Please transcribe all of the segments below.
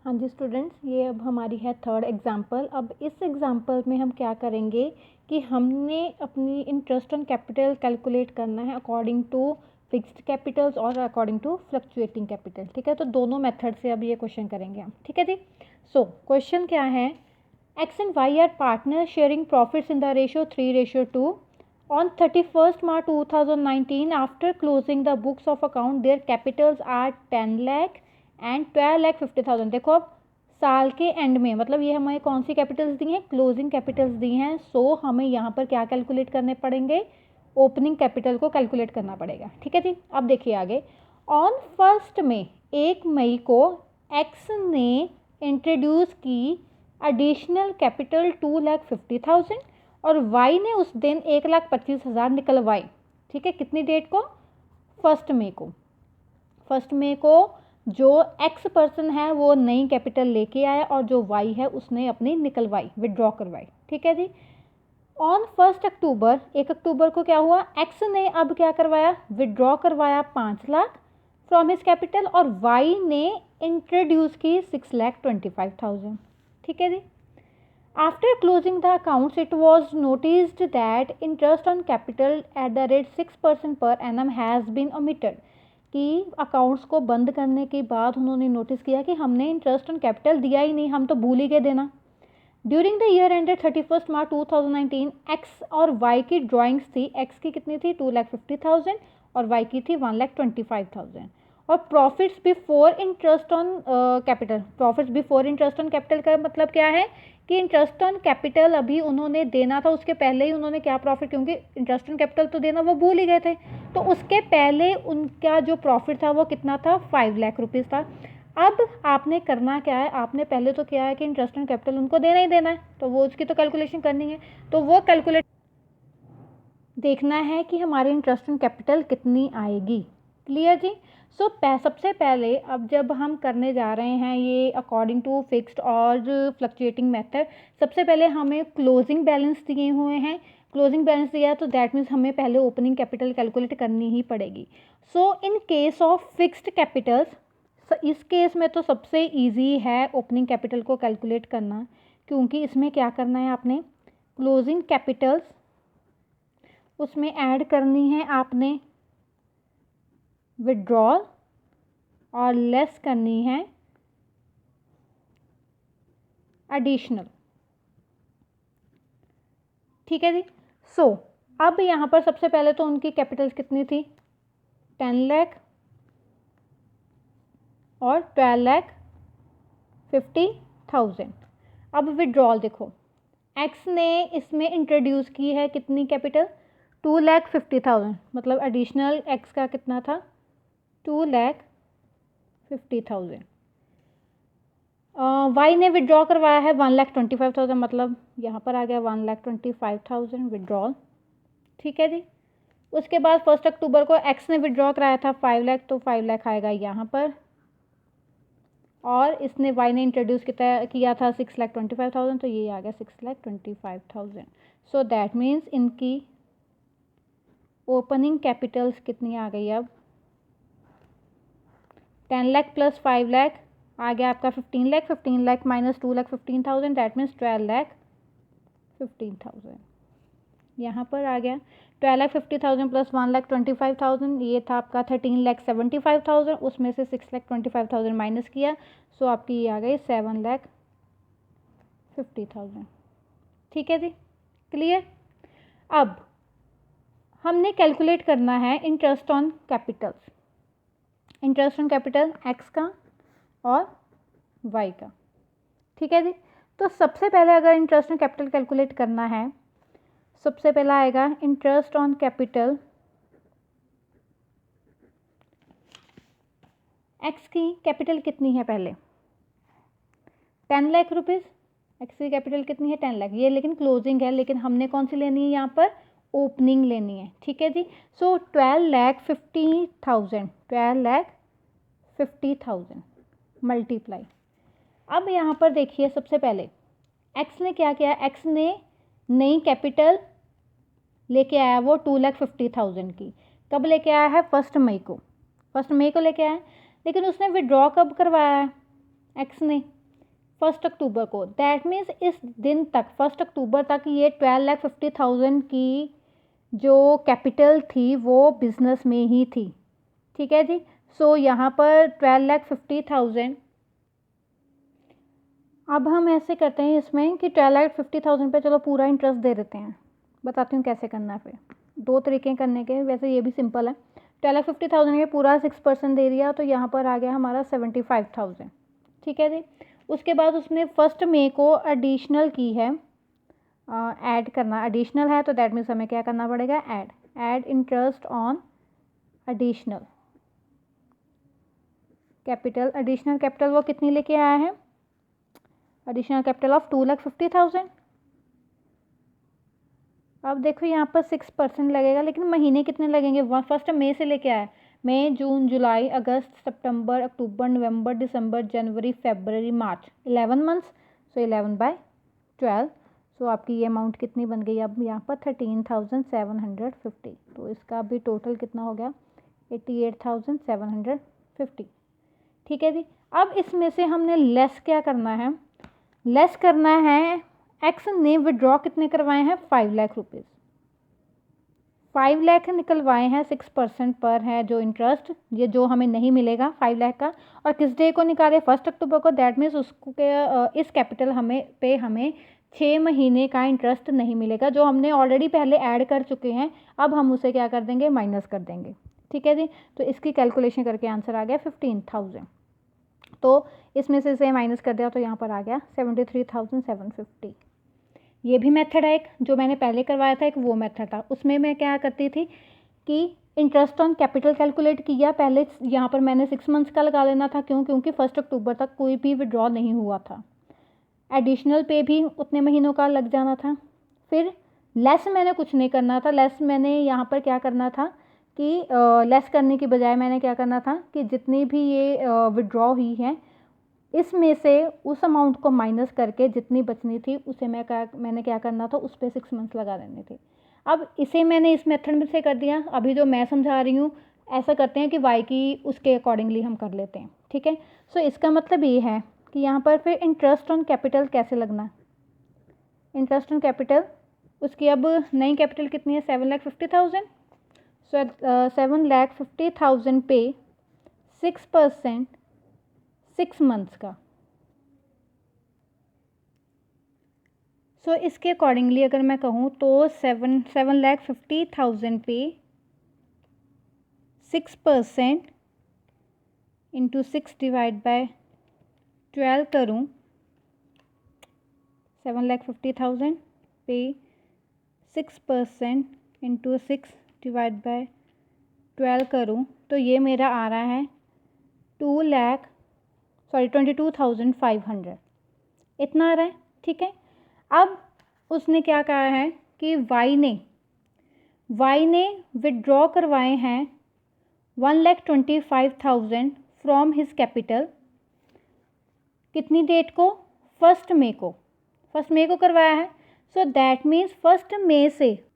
हाँ जी स्टूडेंट्स, ये अब हमारी है थर्ड एग्जाम्पल। अब इस एग्जाम्पल में हम क्या करेंगे कि हमने अपनी इंटरेस्ट ऑन कैपिटल कैलकुलेट करना है अकॉर्डिंग टू फिक्स्ड कैपिटल्स और अकॉर्डिंग टू फ्लक्चुएटिंग कैपिटल। ठीक है, तो दोनों मेथड से अब ये क्वेश्चन करेंगे हम। ठीक है जी। सो क्वेश्चन क्या है, X and Y are partner sharing profits in the ratio 3:2 on 31st March 2019 after closing the books of account their capitals are 10 lakh and 12,50,000। देखो अब साल के एंड में, मतलब ये हमें कौन सी कैपिटल्स दी हैं, क्लोजिंग कैपिटल्स दी हैं। सो हमें यहाँ पर क्या कैलकुलेट करने पड़ेंगे, ओपनिंग कैपिटल को कैलकुलेट करना पड़ेगा। ठीक है जी। अब देखिए आगे, ऑन 1 मई 1 मई को एक्स ने इंट्रोड्यूस की एडिशनल कैपिटल 2,50,000 और वाई ने उस दिन 1,25,000 निकलवाई। ठीक है, कितनी डेट को, 1 मई को। 1 मई को जो एक्स पर्सन है वो नई कैपिटल लेके आया और जो वाई है उसने अपनी निकलवाई, विड्रॉ करवाई। ठीक है जी। ऑन 1 अक्टूबर 1 अक्टूबर को क्या हुआ, एक्स ने अब क्या करवाया, विड्रॉ करवाया 5 लाख फ्रॉम हिज कैपिटल और वाई ने इंट्रोड्यूस की 6,25,000। ठीक है जी। After closing the accounts, it was noticed that interest on capital at the rate 6% per annum has been omitted। कि अकाउंट्स को बंद करने के बाद उन्होंने नोटिस किया कि हमने इंटरेस्ट ऑन कैपिटल दिया ही नहीं, हम तो भूल ही गए देना। During the year ended 31 March 2019 x और वाई की ड्राइंग्स थी। एक्स की कितनी थी, 2,50,000 और वाई की थी 1,25,000। और profits before interest on capital, profits before interest on capital का मतलब क्या है कि इंटरेस्ट ऑन कैपिटल अभी उन्होंने देना था, उसके पहले ही उन्होंने क्या प्रॉफिट, क्योंकि इंटरेस्ट ऑन कैपिटल तो देना वो भूल ही गए थे, तो उसके पहले उनका जो प्रॉफिट था वो कितना था, 5 लाख रुपीज़ था। अब आपने करना क्या है, आपने पहले तो क्या है कि इंटरेस्ट ऑन कैपिटल उनको देना ही देना है, तो वो उसकी तो कैलकुलेशन करनी है, तो वो कैलकुलेट देखना है कि हमारी इंटरेस्ट ऑन कैपिटल कितनी आएगी। क्लियर जी। सो सबसे पहले अब जब हम करने जा रहे हैं ये अकॉर्डिंग टू फिक्स्ड और फ्लक्चुएटिंग मेथड, सबसे पहले हमें क्लोजिंग बैलेंस दिए हुए हैं। क्लोजिंग बैलेंस दिया है तो दैट मीन्स हमें पहले ओपनिंग कैपिटल कैलकुलेट करनी ही पड़ेगी। So in case of fixed capitals, इस केस में तो सबसे इजी है ओपनिंग कैपिटल को कैलकुलेट करना, क्योंकि इसमें क्या करना है आपने, क्लोजिंग कैपिटल्स उसमें ऐड करनी है आपने विड्रॉल और लेस करनी है एडिशनल। ठीक है जी। सो अब यहाँ पर सबसे पहले तो उनकी कैपिटल्स कितनी थी, 10 लाख और 12,50,000। अब विड्रॉल देखो, एक्स ने इसमें इंट्रोड्यूस की है कितनी कैपिटल, 2,50,000, मतलब एडिशनल एक्स का कितना था, 2,50,000। वाई ने विड्रॉ करवाया है 1,25,000, मतलब यहाँ पर आ गया 1,25,000 विड्रॉल। ठीक है जी। उसके बाद 1 अक्टूबर को एक्स ने विड्रॉ कराया था 5 लाख, तो 5 लाख आएगा यहाँ पर, और इसने वाई ने इंट्रोड्यूस किया था 6,25,000, तो ये आ गया 6,25,000। सो दैट मीन्स इनकी ओपनिंग कैपिटल्स कितनी आ गई, अब 10 लाख प्लस 5 लाख आ गया आपका 15 lakh, 15 lakh minus 2,15,000, that means 12,15,000। यहाँ पर आ गया 12,50,000 प्लस 1,25,000, ये था आपका 13,75,000, उसमें से 6,25,000 माइनस किया, सो आपकी ये आ गई 7,50,000। ठीक है जी, क्लियर। अब हमने कैलकुलेट करना है interest on Capitals, interest on capital x का और वाई का। ठीक है जी। तो सबसे पहले अगर इंटरेस्ट ऑन कैपिटल कैलकुलेट करना है, सबसे पहला आएगा इंटरेस्ट ऑन कैपिटल, एक्स की कैपिटल कितनी है पहले, 10 लाख रुपीज़। एक्स की कैपिटल कितनी है, 10 लाख। ये लेकिन क्लोजिंग है, लेकिन हमने कौन सी लेनी है यहाँ पर, ओपनिंग लेनी है। ठीक है जी। सो 12,50,000, 12,50,000 मल्टीप्लाई। अब यहाँ पर देखिए सबसे पहले एक्स ने क्या किया, एक्स ने नई कैपिटल लेके आया वो 2,50,000 की। कब लेके आया है, 1 मई को, 1 मई को लेके आया है, लेकिन उसने विड्रॉ कब करवाया है एक्स ने, 1 अक्टूबर को, दैट मीन्स इस दिन तक 1 अक्टूबर तक ये 12,50,000 की जो कैपिटल थी वो बिजनेस में ही थी। ठीक है जी। सो यहाँ पर 12,50,000। अब हम ऐसे करते हैं इसमें कि 12,50,000 पे चलो पूरा इंटरेस्ट दे देते हैं। बताती हूँ कैसे करना है। फिर 2 तरीके करने के, वैसे ये भी सिंपल है। 12,50,000 के पूरा 6% दे दिया तो यहाँ पर आ गया हमारा 75,000। ठीक है जी। उसके बाद उसने 1 मई को एडिशनल की है, ऐड करना एडिशनल है, तो दैट मीन्स हमें क्या करना पड़ेगा, add interest on additional capital. Additional capital वो कितनी लेके आया है, एडिशनल कैपिटल ऑफ 2,50,000। अब देखो यहाँ पर 6% लगेगा, लेकिन महीने कितने लगेंगे, 1 मई से लेके आया, मई, जून, जुलाई, अगस्त, सितंबर, अक्टूबर, नवंबर, दिसंबर, जनवरी, फरवरी, मार्च, 11 मंथ्स। सो 11/12। सो आपकी ये अमाउंट कितनी बन गई अब यहाँ पर 13,750। तो इसका भी टोटल कितना हो गया 88,750। ठीक है जी। अब इसमें से हमने लेस क्या करना है, लेस करना है, एक्स ने विड्रॉ कितने करवाए हैं 5 लाख रुपीज़, 5 लाख निकलवाए हैं, 6% पर है जो इंटरेस्ट, ये जो हमें नहीं मिलेगा 5 लाख का। और किस डे को निकाले 1 अक्टूबर को, दैट मीन्स उसको इस कैपिटल हमें 6 महीने का इंटरेस्ट नहीं मिलेगा, जो हमने ऑलरेडी पहले ऐड कर चुके हैं। अब हम उसे क्या कर देंगे, माइनस कर देंगे। ठीक है जी। तो इसकी कैलकुलेशन करके आंसर आ गया 15,000। तो इसमें से इसे माइनस कर दिया तो यहाँ पर आ गया 73,750। ये भी मेथड है एक, जो मैंने पहले करवाया था, एक वो मेथड था। उसमें मैं क्या करती थी कि इंटरेस्ट ऑन कैपिटल कैलकुलेट किया पहले, यहाँ पर मैंने 6 मंथ्स का लगा लेना था। क्यों, क्योंकि 1 अक्टूबर तक कोई भी विड्रॉ नहीं हुआ था। एडिशनल पे भी उतने महीनों का लग जाना था। फिर लेस मैंने कुछ नहीं करना था, लेस मैंने यहाँ पर क्या करना था कि लेस करने की बजाय मैंने क्या करना था कि जितनी भी ये विड्रॉ हुई है इसमें से उस अमाउंट को माइनस करके जितनी बचनी थी उसे मैंने क्या करना था, उस पर 6 मंथ्स लगा देने थे। अब इसे मैंने इस मेथड में से कर दिया। अभी जो मैं समझा रही हूँ ऐसा करते हैं कि वाई की उसके अकॉर्डिंगली हम कर लेते हैं। ठीक है। सो इसका मतलब ये है कि यहाँ पर फिर इंटरेस्ट ऑन कैपिटल कैसे लगना, इंटरेस्ट ऑन कैपिटल उसकी अब नई कैपिटल कितनी है 7,50,000। सो 7,50,000 पे 6% 6 मंथ्स का। सो इसके अकॉर्डिंगली अगर मैं कहूँ तो 7,50,000 पे 6% इंटू 6 डिवाइड बाय 12 करूँ, 7,50,000 पे 6% इंटू 6 डिवाइड बाय 12 करूँ तो ये मेरा आ रहा है 22,500 इतना आ रहा है। ठीक है। अब उसने क्या कहा है कि वाई ने विड्रॉ करवाए हैं 1,25,000 फ्रॉम हिज कैपिटल। कितनी डेट को, 1 मई को, 1 मई को करवाया है। सो दैट मीन्स 1 मई से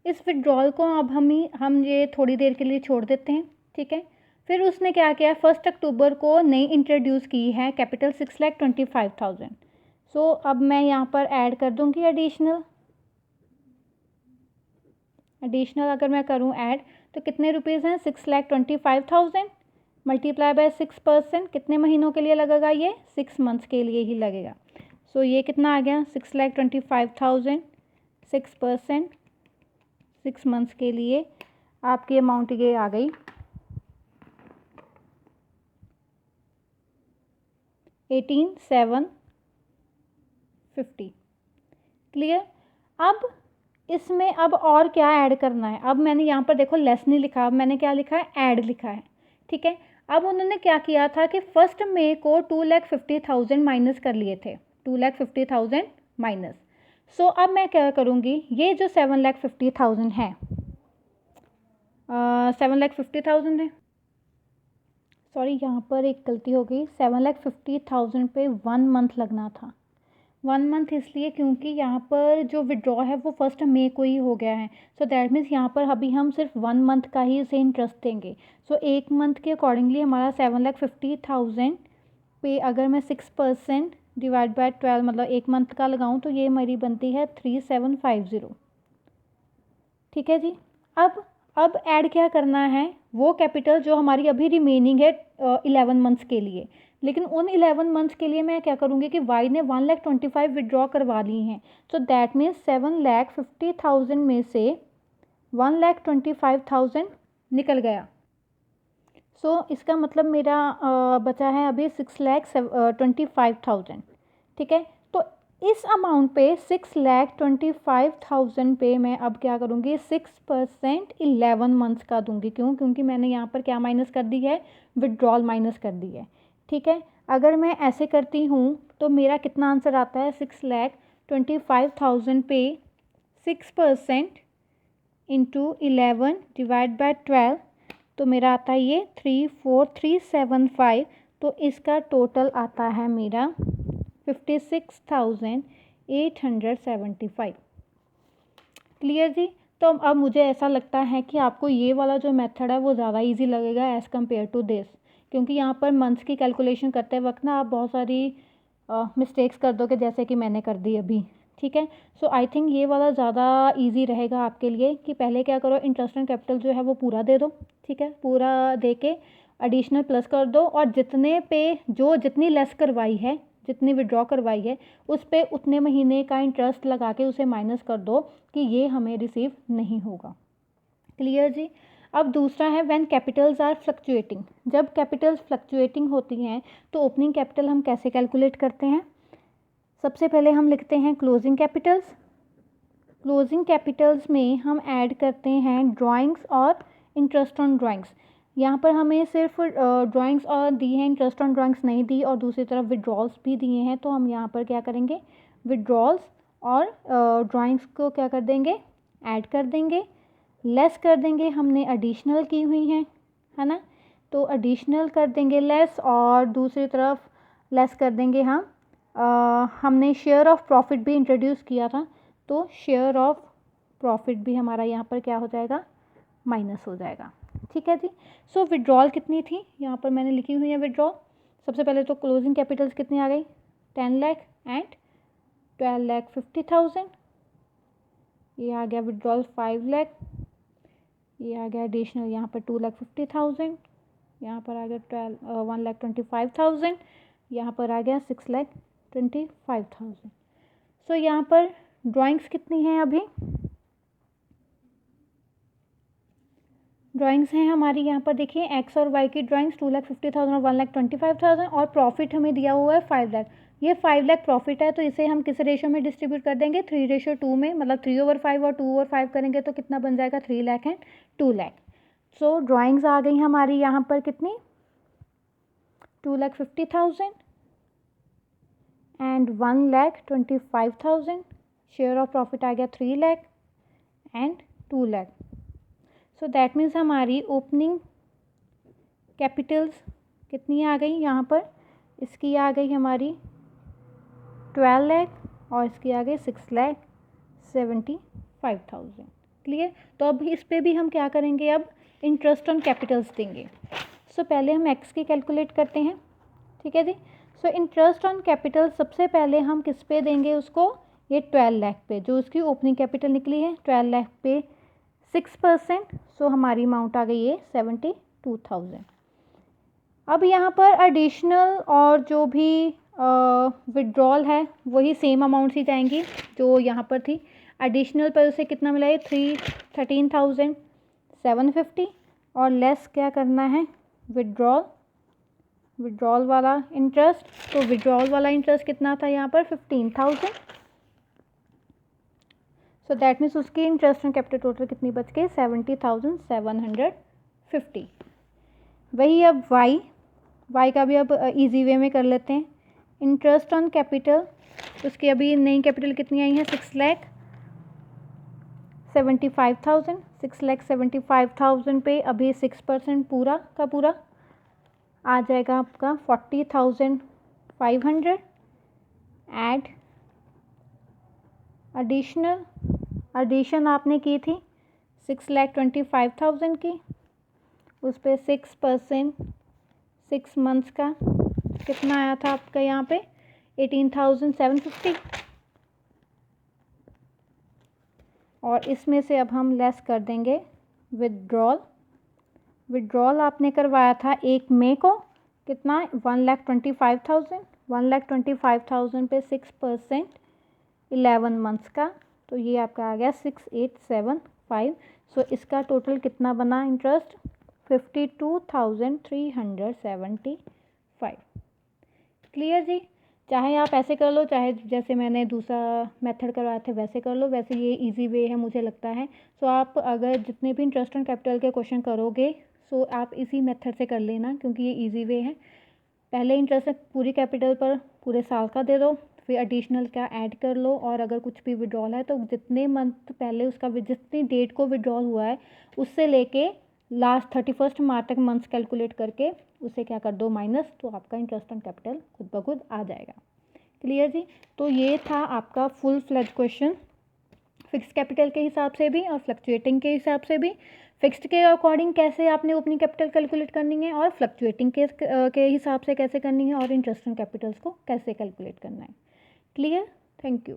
इस विड्रॉल को अब हम ये थोड़ी देर के लिए छोड़ देते हैं। ठीक है। फिर उसने क्या किया, 1 अक्टूबर को नई इंट्रोड्यूस की है कैपिटल 6,25,000। सो अब मैं यहाँ पर ऐड कर दूँगी एडिशनल अगर मैं करूँ ऐड तो कितने रुपीज़ हैं 6,25,000 मल्टीप्लाई बाय 6%, कितने महीनों के लिए लगेगा, ये 6 मंथ्स के लिए ही लगेगा। सो ये कितना आ गया 6,25,000 6% 6 मंथ्स के लिए आपकी अमाउंट ये आ गई 18,750। क्लियर। अब इसमें अब और क्या ऐड करना है, अब मैंने यहाँ पर देखो लेस नहीं लिखा, अब मैंने क्या लिखा है, ऐड लिखा है। ठीक है। अब उन्होंने क्या किया था कि 1 मई को 2,50,000 माइनस कर लिए थे, 2,50,000 माइनस। सो अब मैं क्या करूँगी, ये जो 7,50,000 है 7,50,000 है, सॉरी यहाँ पर एक गलती हो गई, 7,50,000 पे 1 मंथ लगना था। 1 मंथ इसलिए क्योंकि यहाँ पर जो विड्रॉ है वो 1 मई को ही हो गया है। सो दैट मीन्स यहाँ पर अभी हम सिर्फ 1 मंथ का ही उसे इंटरेस्ट देंगे। सो 1 मंथ के अकॉर्डिंगली हमारा 7,50,000 पे अगर मैं 6% डिवाइड बाय 12 मतलब 1 मंथ का लगाऊं तो ये मेरी बनती है 3750। ठीक है जी। अब ऐड क्या करना है, वो कैपिटल जो हमारी अभी रिमेनिंग है 11 मंथ्स के लिए, लेकिन उन 11 मंथ्स के लिए मैं क्या करूँगी कि वाई ने 1,25,000 विड्रॉ करवा ली हैं, सो दैट मीन्स 7,50,000 में से 1,25,000 निकल गया। सो इसका मतलब मेरा बचा है अभी 6,25,000। ठीक है, तो इस अमाउंट पे 6,25,000 पे मैं अब क्या करूँगी, 6% 11 मंथ्स का दूंगी। क्यों? क्योंकि मैंने यहाँ पर क्या माइनस कर दी है, विड्रॉल माइनस कर दी है। ठीक है, अगर मैं ऐसे करती हूँ तो मेरा कितना आंसर आता है, 6,25,000 पे 6% इंटू 11 डिवाइड बाय 12, तो मेरा आता है ये 34375। तो इसका टोटल आता है मेरा 56,875। क्लियर जी। तो अब मुझे ऐसा लगता है कि आपको ये वाला जो मेथड है वो ज़्यादा इजी लगेगा एज़ कम्पेयर टू दिस, क्योंकि यहाँ पर मंथ्स की कैलकुलेशन करते वक्त ना आप बहुत सारी मिस्टेक्स कर दोगे, जैसे कि मैंने कर दी अभी। ठीक है, सो आई थिंक ये वाला ज़्यादा इजी रहेगा आपके लिए कि पहले क्या करो, इंटरेस्ट एंड कैपिटल जो है वो पूरा दे दो। ठीक है, पूरा दे के एडिशनल प्लस कर दो, और जितने पे जो जितनी लेस करवाई है, जितनी विड्रॉ करवाई है, उस पे उतने महीने का इंटरेस्ट लगा के उसे माइनस कर दो कि ये हमें रिसीव नहीं होगा। क्लियर जी। अब दूसरा है व्हेन कैपिटल्स आर फ्लक्चुएटिंग। जब कैपिटल्स फ्लक्चुएटिंग होती हैं तो ओपनिंग कैपिटल हम कैसे कैलकुलेट करते हैं, सबसे पहले हम लिखते हैं क्लोजिंग कैपिटल्स। क्लोजिंग कैपिटल्स में हम ऐड करते हैं ड्राइंग्स और इंटरेस्ट ऑन ड्राइंग्स। यहाँ पर हमें सिर्फ ड्राइंग्स और दी हैं, इंटरेस्ट ऑन ड्राइंग्स नहीं दी, और दूसरी तरफ विड्रॉल्स भी दिए हैं, तो हम यहाँ पर क्या करेंगे, विड्रॉल्स और ड्राइंग्स को क्या कर देंगे, ऐड कर देंगे। लेस कर देंगे, हमने एडिशनल की हुई हैं, है ना, तो एडिशनल कर देंगे लेस, और दूसरी तरफ लेस कर देंगे हम हमने शेयर ऑफ प्रॉफिट भी इंट्रोड्यूस किया था, तो शेयर ऑफ प्रॉफिट भी हमारा यहाँ पर क्या हो जाएगा, माइनस हो जाएगा। ठीक है जी। सो विड्रॉल कितनी थी, यहाँ पर मैंने लिखी हुई है विड्रॉल। सबसे पहले तो क्लोजिंग कैपिटल्स कितनी आ गई, 10 लाख एंड 12,50,000। ये आ गया विड्रॉल 5 लाख, ये आ गया एडिशनल यहाँ पर 2,50,000, यहाँ पर आ गया 1,25,000, यहाँ पर आ गया 6,25,000। सो यहाँ पर ड्राइंग्स कितनी हैं, अभी ड्राइंग्स हैं हमारी यहाँ पर देखिए, एक्स और वाई की ड्राइंग्स 2,50,000 और 1,25,000, और प्रॉफिट हमें दिया हुआ है 5 लाख। ये 5 लाख प्रॉफिट है, तो इसे हम किस रेशो में डिस्ट्रीब्यूट कर देंगे, 3:2 में, मतलब 3/5 और 2/5 करेंगे तो कितना बन जाएगा, 3 lakh and 2 lakh. So drawings आ गई हमारी यहाँ पर कितनी, 2,50,000 एंड 1,25,000। शेयर ऑफ प्रॉफिट आ गया 3 lakh and 2 lakh. So that means हमारी ओपनिंग कैपिटल्स कितनी आ गई यहाँ पर, इसकी आ गई हमारी 12 लाख और इसकी आ गई 6,75,000। क्लियर। तो अब इस पे भी हम क्या करेंगे, अब इंटरेस्ट ऑन कैपिटल्स देंगे। सो पहले हम एक्स की कैलकुलेट करते हैं। ठीक है जी। सो इंटरेस्ट ऑन कैपिटल सबसे पहले हम किस पे देंगे उसको, ये 12 लाख पे, जो उसकी ओपनिंग कैपिटल निकली है 12 लाख पे 6%, सो हमारी अमाउंट आ गई है 72,000। अब यहाँ पर एडिशनल और जो भी विड्रॉल है वही सेम अमाउंट ही जाएंगी जो यहाँ पर थी। एडिशनल पर उसे कितना मिला है, 13,750, और लेस क्या करना है, विड्रॉल वाला इंटरेस्ट। तो विड्रॉल वाला इंटरेस्ट कितना था यहाँ पर, 15,000। सो दैट मीन्स उसकी इंटरेस्ट ऑन कैपिटल टोटल कितनी बच गई, 70,750। वही अब वाई का भी अब इजी वे में कर लेते हैं। इंटरेस्ट ऑन कैपिटल, उसकी अभी नई कैपिटल कितनी आई है, 6,75,000। 6,75,000 पे अभी 6% पूरा का पूरा आ जाएगा आपका 40,500 एड एडिशन आपने की थी 6,25,000 की, उस पर 6% 6 मंथ्स का कितना आया था आपका यहाँ पे 18,750, और इसमें से अब हम लेस कर देंगे विड्रॉल। विड्रॉल आपने करवाया था 1 मई को, कितना 1,25,000, 1,25,000 पे 6% 11 मंथ्स का, तो ये आपका आ गया 6875। सो इसका टोटल कितना बना इंटरेस्ट 52,375। क्लियर जी। चाहे आप ऐसे कर लो, चाहे जैसे मैंने दूसरा मेथड करवाया था वैसे कर लो, वैसे ये इजी वे है मुझे लगता है। सो आप अगर जितने भी इंटरेस्ट ऑन कैपिटल के क्वेश्चन करोगे सो आप इसी मेथड से कर लेना, क्योंकि ये इजी वे है। पहले इंटरेस्ट पूरी कैपिटल पर पूरे साल का दे दो, फिर एडिशनल का ऐड कर लो, और अगर कुछ भी विड्रॉल है तो जितने मंथ पहले उसका जितनी डेट को विड्रॉल हुआ है उससे लेके लास्ट 31 मार्च तक मंथ्स कैलकुलेट करके उसे क्या कर दो माइनस, तो आपका इंटरेस्ट ऑन कैपिटल खुद ब खुद आ जाएगा। क्लियर जी। तो ये था आपका full fledged question, fix capital के हिसाब से भी और फ्लक्चुएटिंग के हिसाब से भी। फिक्स्ड के अकॉर्डिंग कैसे आपने ओपनिंग कैपिटल कैलकुलेट करनी है, और फ्लक्चुएटिंग के हिसाब से कैसे करनी है, और इंटरेस्ट ऑन कैपिटल्स को कैसे कैलकुलेट करना है। क्लियर। Thank you.